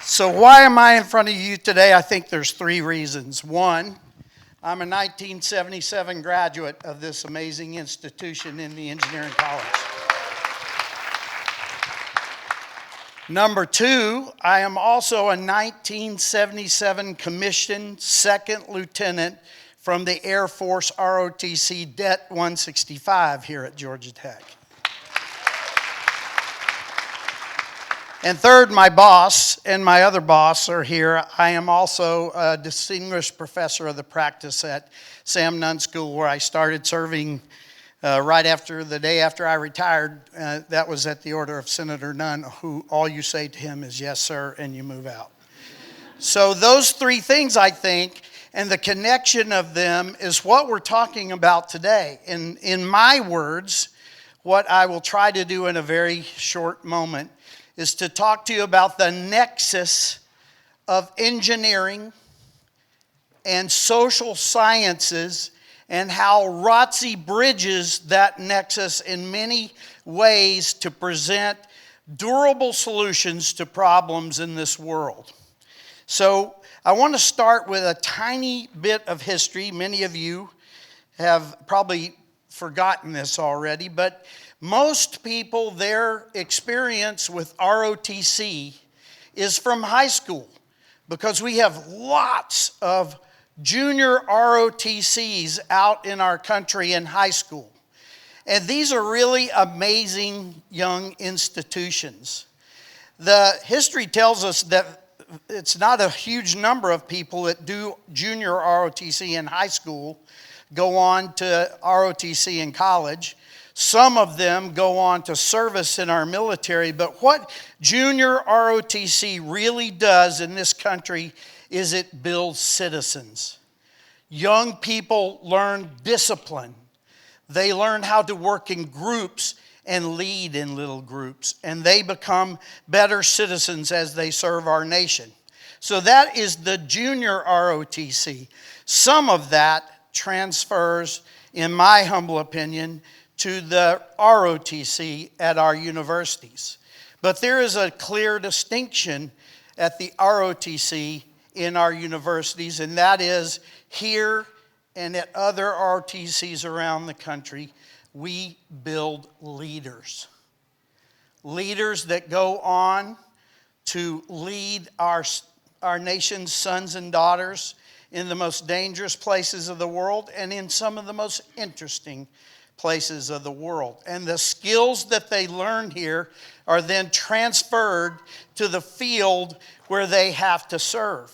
So why am I in front of you today? I think there's three reasons. One, I'm a 1977 graduate of this amazing institution in the engineering college. Number two, I am also a 1977 commissioned second lieutenant from the Air Force ROTC Det 165 here at Georgia Tech. And third, my boss and my other boss are here. I am also a distinguished professor of the practice at Sam Nunn School, where I started serving right after the day after I retired. That was at the order of Senator Nunn, who all you say to him is, "Yes, sir," and you move out. So those three things, I think, and the connection of them is what we're talking about today. In my words, what I will try to do in a very short moment is to talk to you about the nexus of engineering and social sciences and how ROTC bridges that nexus in many ways to present durable solutions to problems in this world. So I want to start with a tiny bit of history. Many of you have probably forgotten this already, but most people, their experience with ROTC is from high school, because we have lots of junior ROTCs out in our country in high school. And these are really amazing young institutions. The history tells us that it's not a huge number of people that do junior ROTC in high school go on to ROTC in college. Some of them go on to service in our military, but what junior ROTC really does in this country is it builds citizens. Young people learn discipline. They learn how to work in groups and lead in little groups, and they become better citizens as they serve our nation. So that is the junior ROTC. Some of that transfers, in my humble opinion, to the ROTC at our universities. But there is a clear distinction at the ROTC in our universities, and that is here and at other ROTCs around the country, we build leaders. Leaders that go on to lead our nation's sons and daughters in the most dangerous places of the world and in some of the most interesting places of the world. And the skills that they learn here are then transferred to the field where they have to serve.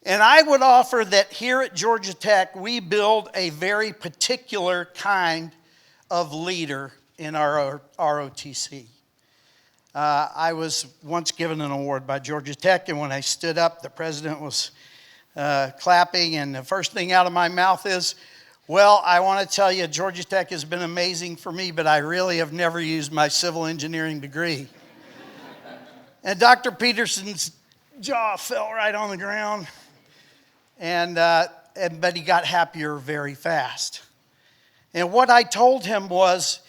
And I would offer that here at Georgia Tech, we build a very particular kind of leader in our ROTC. I was once given an award by Georgia Tech, and when I stood up, the president was clapping, and the first thing out of my mouth is, "Well, I want to tell you, Georgia Tech has been amazing for me, but I really have never used my civil engineering degree." And Dr. Peterson's jaw fell right on the ground, but he got happier very fast. And what I told him was,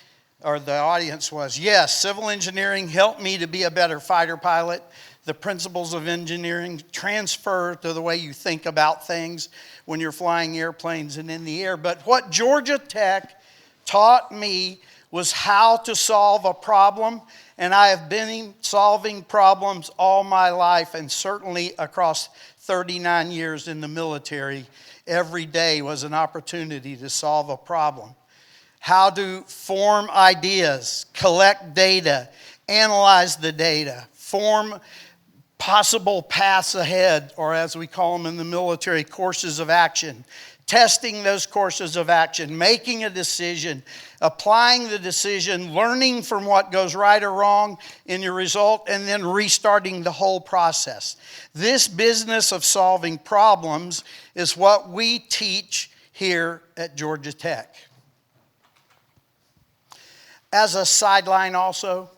or the audience was, yes, civil engineering helped me to be a better fighter pilot. The principles of engineering transfer to the way you think about things when you're flying airplanes and in the air. But what Georgia Tech taught me was how to solve a problem. And I have been solving problems all my life, and certainly across 39 years in the military, every day was an opportunity to solve a problem. How to form ideas, collect data, analyze the data, form possible paths ahead, or as we call them in the military, courses of action. Testing those courses of action, making a decision, applying the decision, learning from what goes right or wrong in your result, and then restarting the whole process. This business of solving problems is what we teach here at Georgia Tech. As a sideline also,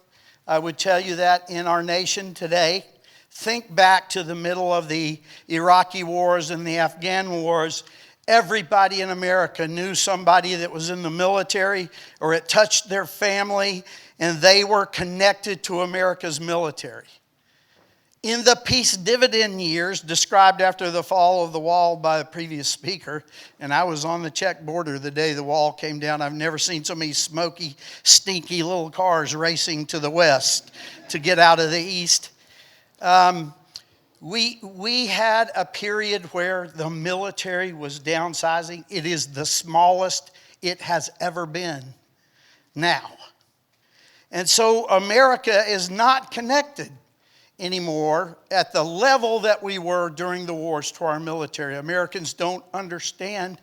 I would tell you that in our nation today, think back to the middle of the Iraqi wars and the Afghan wars. Everybody in America knew somebody that was in the military, or it touched their family, and they were connected to America's military. In the peace dividend years described after the fall of the wall by the previous speaker, and I was on the Czech border the day the wall came down. I've never seen so many smoky, stinky little cars racing to the west to get out of the east. We had a period where the military was downsizing. It is the smallest it has ever been now. And so America is not connected anymore at the level that we were during the wars to our military. Americans don't understand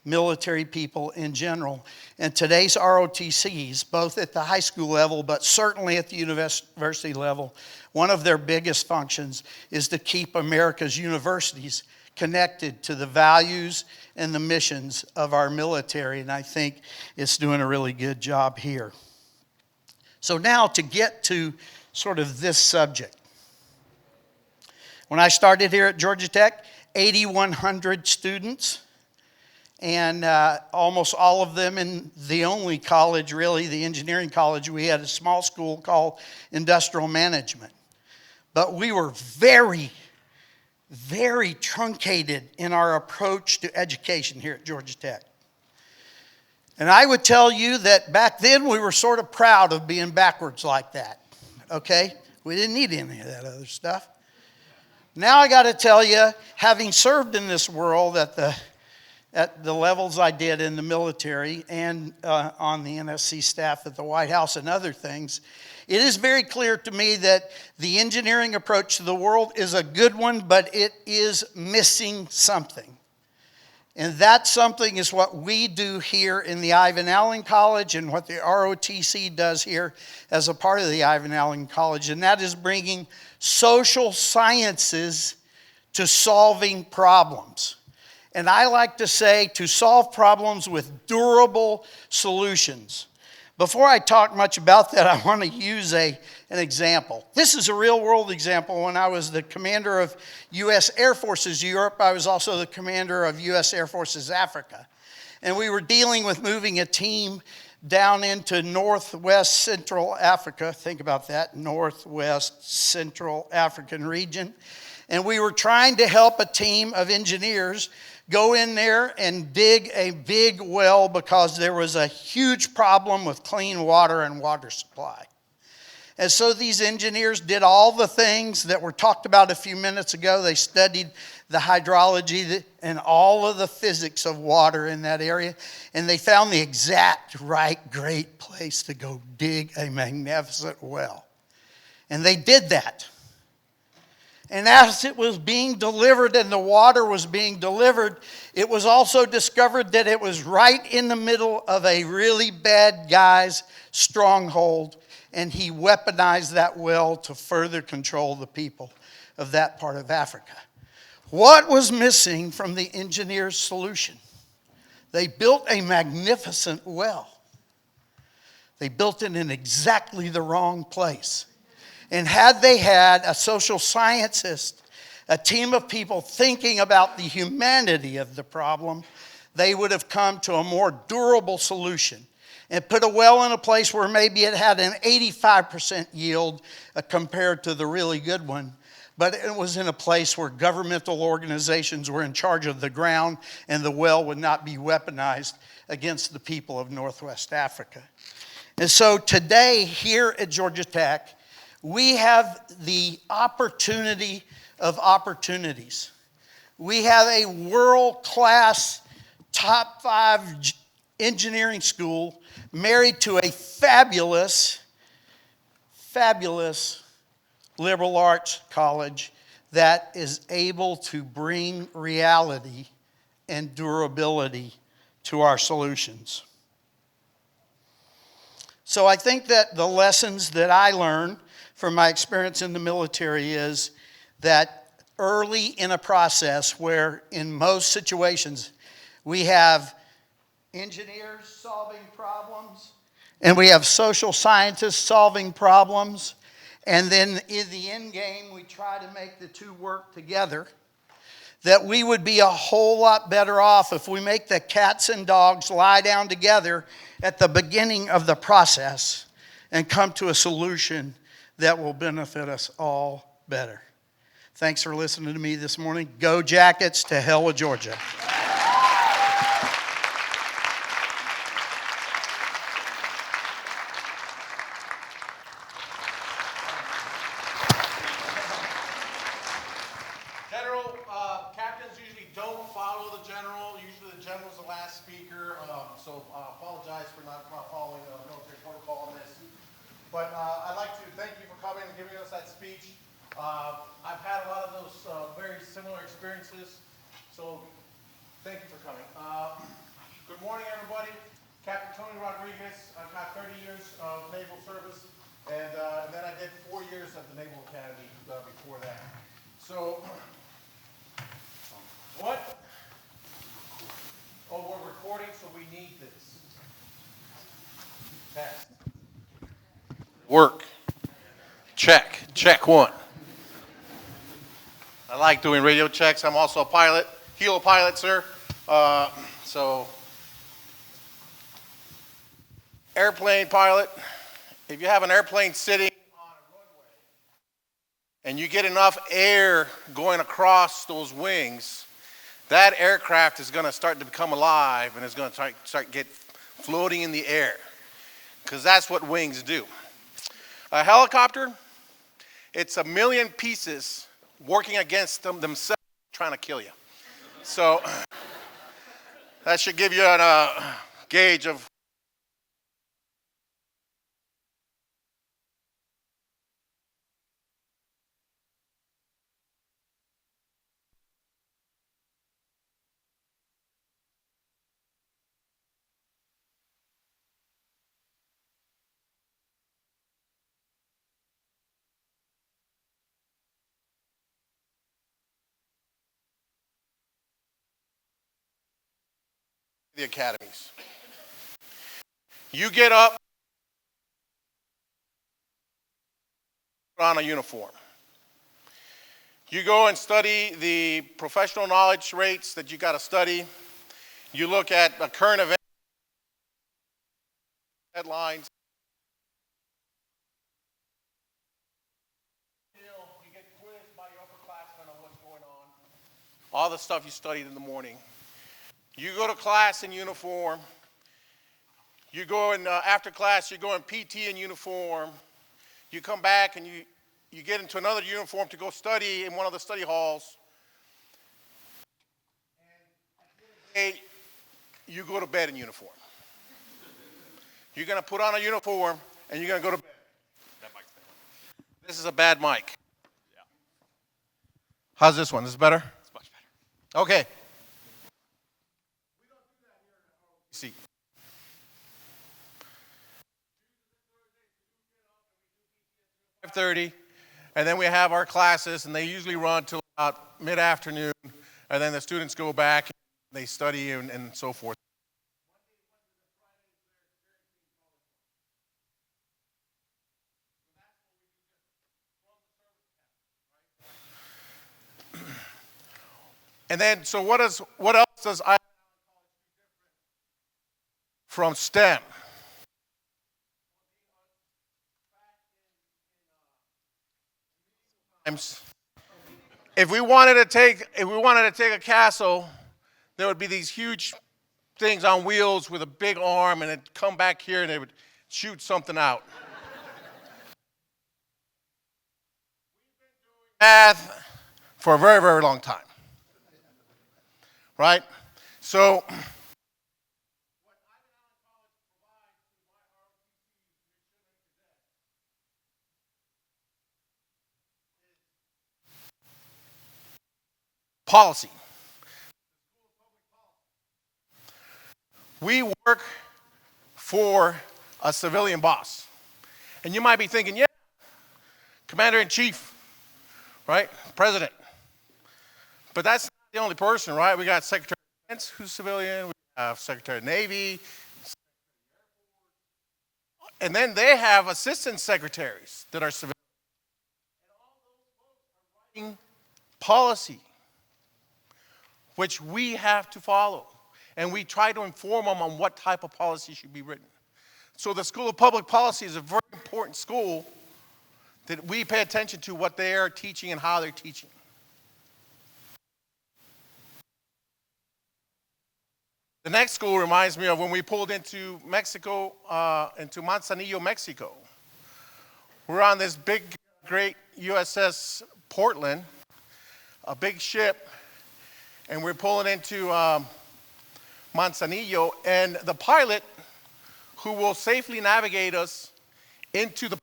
military people in general. And today's ROTCs, both at the high school level, but certainly at the university level, one of their biggest functions is to keep America's universities connected to the values and the missions of our military. And I think it's doing a really good job here. So now to get to sort of this subject. When I started here at Georgia Tech, 8,100 students, and almost all of them in the only college, really, the engineering college. We had a small school called Industrial Management. But we were very, very truncated in our approach to education here at Georgia Tech. And I would tell you that back then we were sort of proud of being backwards like that, okay? We didn't need any of that other stuff. Now I got to tell you, having served in this world at the levels I did in the military and on the NSC staff at the White House and other things, it is very clear to me that the engineering approach to the world is a good one, but it is missing something. And that something is what we do here in the Ivan Allen College and what the ROTC does here as a part of the Ivan Allen College. And that is bringing social sciences to solving problems. And I like to say to solve problems with durable solutions. Before I talk much about that, I want to use an example. This is a real-world example. When I was the commander of U.S. Air Forces Europe, I was also the commander of U.S. Air Forces Africa. And we were dealing with moving a team down into northwest central Africa. Think about that, northwest central African region. And we were trying to help a team of engineers go in there and dig a big well because there was a huge problem with clean water and water supply. And so these engineers did all the things that were talked about a few minutes ago. They studied the hydrology and all of the physics of water in that area. And they found the exact right, great place to go dig a magnificent well. And they did that. And as it was being delivered and the water was being delivered, it was also discovered that it was right in the middle of a really bad guy's stronghold. And he weaponized that well to further control the people of that part of Africa. What was missing from the engineer's solution? They built a magnificent well. They built it in exactly the wrong place. And had they had a social scientist, a team of people thinking about the humanity of the problem, they would have come to a more durable solution and put a well in a place where maybe it had an 85% yield compared to the really good one. But it was in a place where governmental organizations were in charge of the ground and the well would not be weaponized against the people of Northwest Africa. And so today here at Georgia Tech, we have the opportunity of opportunities. We have a world-class top 5 engineering school married to a fabulous liberal arts college that is able to bring reality and durability to our solutions. So I think that the lessons that I learned from my experience in the military is that early in a process where in most situations we have engineers solving problems and we have social scientists solving problems, and then in the end game we try to make the two work together, that we would be a whole lot better off if we make the cats and dogs lie down together at the beginning of the process and come to a solution that will benefit us all better. Thanks for listening to me this morning. Go Jackets, to hell with Georgia. Captains usually don't follow the general. Usually the general's the last speaker, so I apologize for not following military protocol on this. But I'd like to thank you for coming and giving us that speech. I've had a lot of those very similar experiences, so thank you for coming. Good morning, everybody. Captain Tony Rodriguez. I've got 30 years of naval service, and then I did 4 years at the Naval Academy before that. So, what? Oh, we're recording, so we need this. Test. Work. Check. Check one. I like doing radio checks. I'm also a pilot. Helo pilot, sir. So, airplane pilot. If you have an airplane sitting on a runway and you get enough air going across those wings, that aircraft is going to start to become alive and is going to start get floating in the air, because that's what wings do. A helicopter, it's a million pieces working against themselves, trying to kill you. So that should give you a gauge of the academies. You get up, put on a uniform. You go and study the professional knowledge rates that you got to study. You look at a current event headlines. You get quizzed by your upperclassmen on what's going on. All the stuff you studied in the morning. You go to class in uniform. You go in after class, you go in PT in uniform. You come back and you get into another uniform to go study in one of the study halls. And you go to bed in uniform. You're going to put on a uniform and you're going to go to bed. This is a bad mic. Yeah. How's this one? Is this better? It's much better. Okay. We don't do that here at ROTC. At 5:30, and then we have our classes, and they usually run till about mid-afternoon, and then the students go back, and they study and so forth. And then, so what else does I from STEM? If we wanted to take a castle, there would be these huge things on wheels with a big arm, and it'd come back here and it would shoot something out. Math for a very, very long time. Right? So policy. We work for a civilian boss. And you might be thinking, yeah, Commander-in-Chief, right? President. But that's not the only person, right? We got Secretary of Defense, who's civilian. We have Secretary of Navy. And then they have assistant secretaries that are civilian. And all those folks are writing policy, which we have to follow. And we try to inform them on what type of policy should be written. So the School of Public Policy is a very important school that we pay attention to what they are teaching and how they're teaching. The next school reminds me of when we pulled into Mexico, into Manzanillo, Mexico. We're on this big, great USS Portland, a big ship, and we're pulling into Manzanillo, and the pilot who will safely navigate us into the port,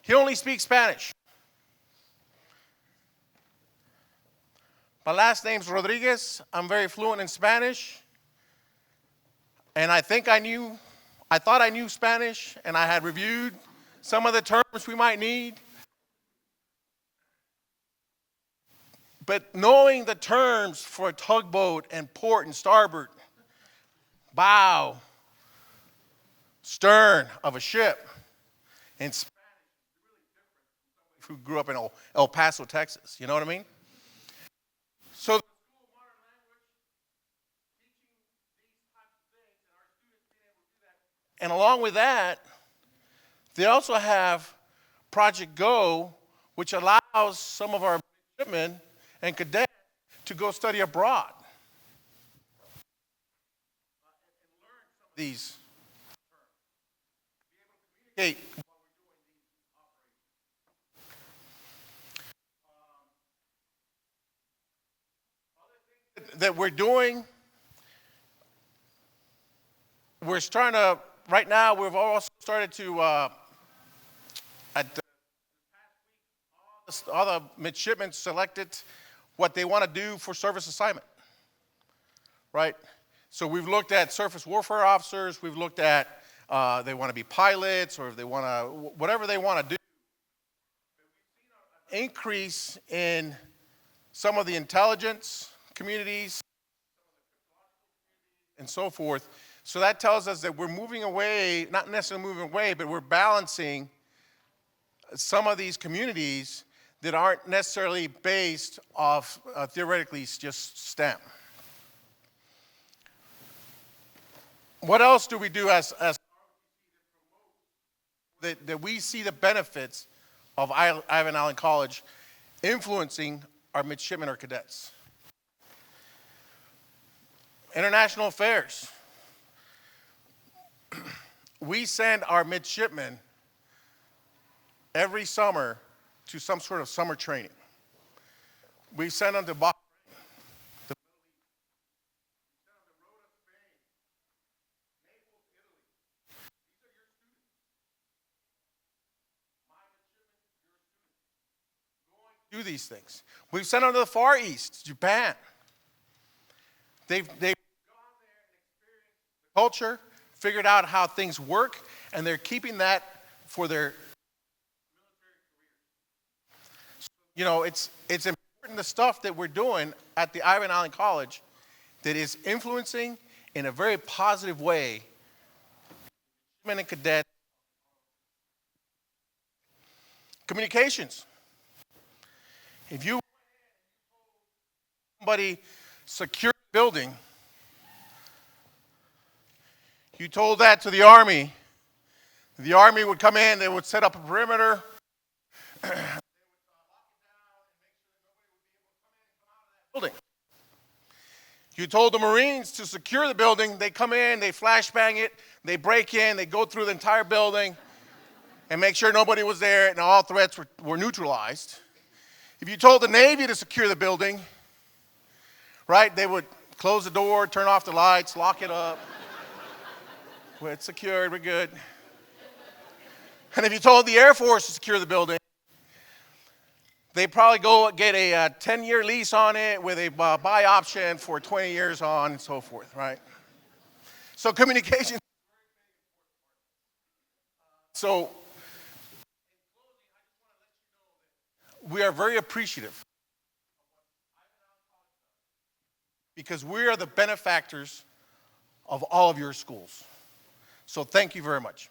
he only speaks Spanish. My last name's Rodriguez. I'm very fluent in Spanish. And I thought I knew Spanish, and I had reviewed some of the terms we might need. But knowing the terms for a tugboat and port and starboard, bow, stern of a ship, in Spanish, who grew up in El Paso, Texas, you know what I mean? So the School of Modern Language, teaching these types of things, and our students being able to do that. And along with that, they also have Project Go, which allows some of our midshipmen and cadets to go study abroad and learn some of these terms, be able to communicate while we're doing these operations. Other things that we're doing, we're starting to, right now, we've also started to, at the past week, all the midshipmen selected what they want to do for service assignment, right? So we've looked at surface warfare officers, we've looked at they want to be pilots, or if they want to, whatever they want to do. But we've seen an increase in some of the intelligence communities and so forth. So that tells us that we're moving away, not necessarily moving away, but we're balancing some of these communities that aren't necessarily based off, theoretically, just STEM. What else do we do as that we see the benefits of Ivan Allen College influencing our midshipmen or cadets? International affairs. We send our midshipmen every summer to some sort of summer training. We send them to Bahrain, the Middle East. We send them to Rota, Spain, Naples, Italy. These are your students. My midshipmen, your students. Going to do these things. We've sent them to the Far East, Japan. They've gone there and experienced the culture, figured out how things work, and they're keeping that for their you know, it's important, the stuff that we're doing at the Ivan Allen College that is influencing in a very positive way men and cadets. Communications. If you somebody secure the building, you told that to the Army would come in, they would set up a perimeter. Building. You told the Marines to secure the building, they come in, they flashbang it, they break in, they go through the entire building and make sure nobody was there and all threats were neutralized. If you told the Navy to secure the building, right, they would close the door, turn off the lights, lock it up. Well, it's secured, we're good. And if you told the Air Force to secure the building, they probably go get a 10-year lease on it with a buy option for 20 years on and so forth, right? So communication. So we are very appreciative because we are the benefactors of all of your schools. So thank you very much.